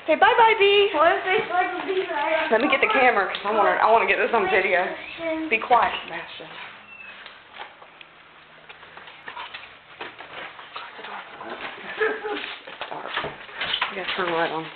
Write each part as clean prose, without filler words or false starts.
Say bye-bye, Bee. What if they like a bee right? Let me get the camera because I want to get this on video. Be quiet, Sebastian. It's dark. You gotta turn the light on.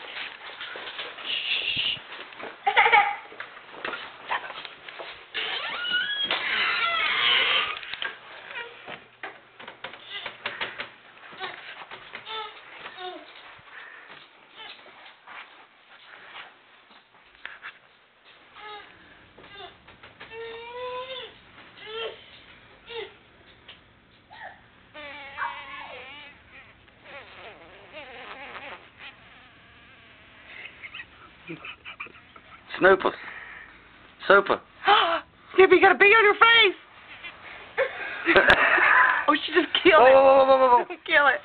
Snoopers. Super. Snoopy, you got a bee on your face. Oh, she just killed it. Whoa. Kill it.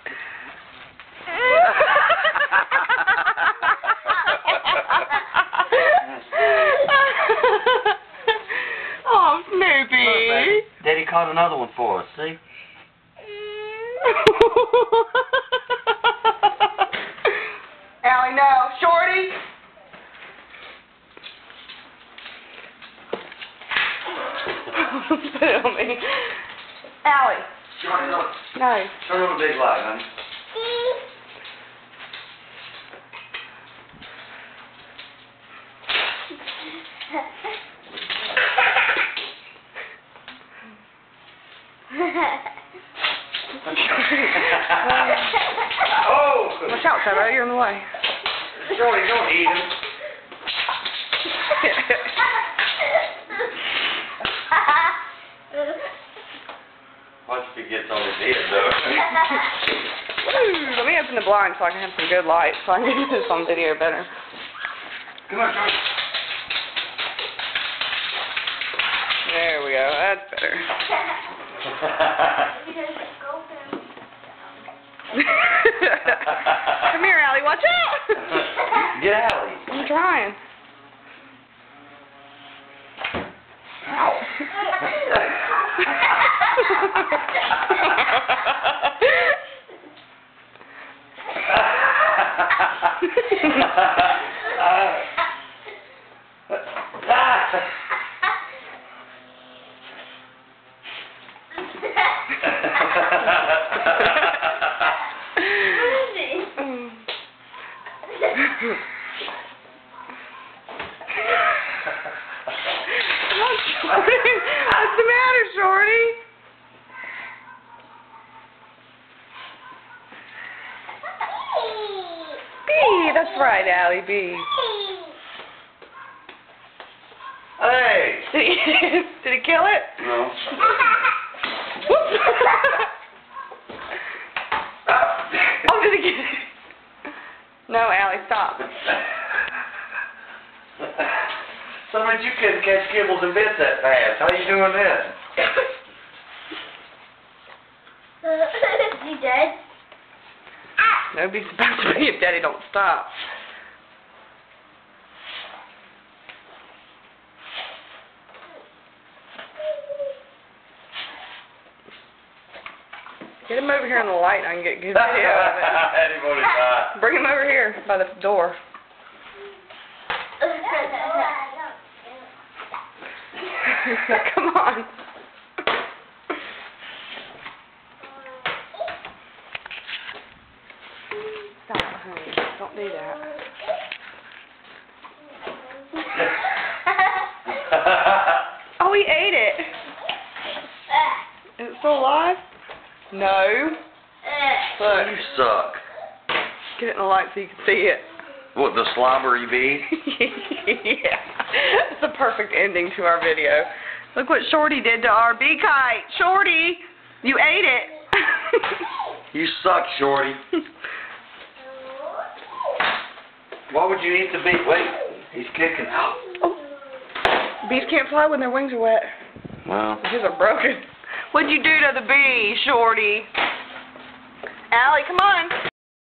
Oh, Snoopy. Daddy caught another one for us, see? Allie, no. Shorty. Put it on me. Allie. Shorty, look. No. Turn on the big light, honey. Oh! Watch out, Trevor. You're in the way. Shorty, don't eat him. Watch if he gets on his head, though. Woo, let me open the blind so I can have some good light so I can get this on video better. Come on, Shorty. There we go. That's better. Come here, Allie. Watch out. Get Allie. I'm trying. What's the matter, Shorty? Bee, that's right, Allie, Bee. Hey! Did he kill it? No. Oh, did he get it? No, Allie, stop. Somebody, you couldn't catch kibbles and bits that fast. How you doing this? You dead? Nobody's about to be if Daddy don't stop. Get him over here in the light and I can get good video of it. Bring him over here by the door. Come on. Stop, honey. Don't do that. Oh, he ate it. Is it still alive? No. Look. You suck. Get it in the light so you can see it. What, the slobbery bee? Yeah. It's a perfect ending to our video. Look what Shorty did to our bee kite. Shorty, you ate it. You suck, Shorty. Why would you eat the bee? Wait, he's kicking. Oh. Bees can't fly when their wings are wet. Well. His are broken. What'd you do to the bee, Shorty? Allie, come on.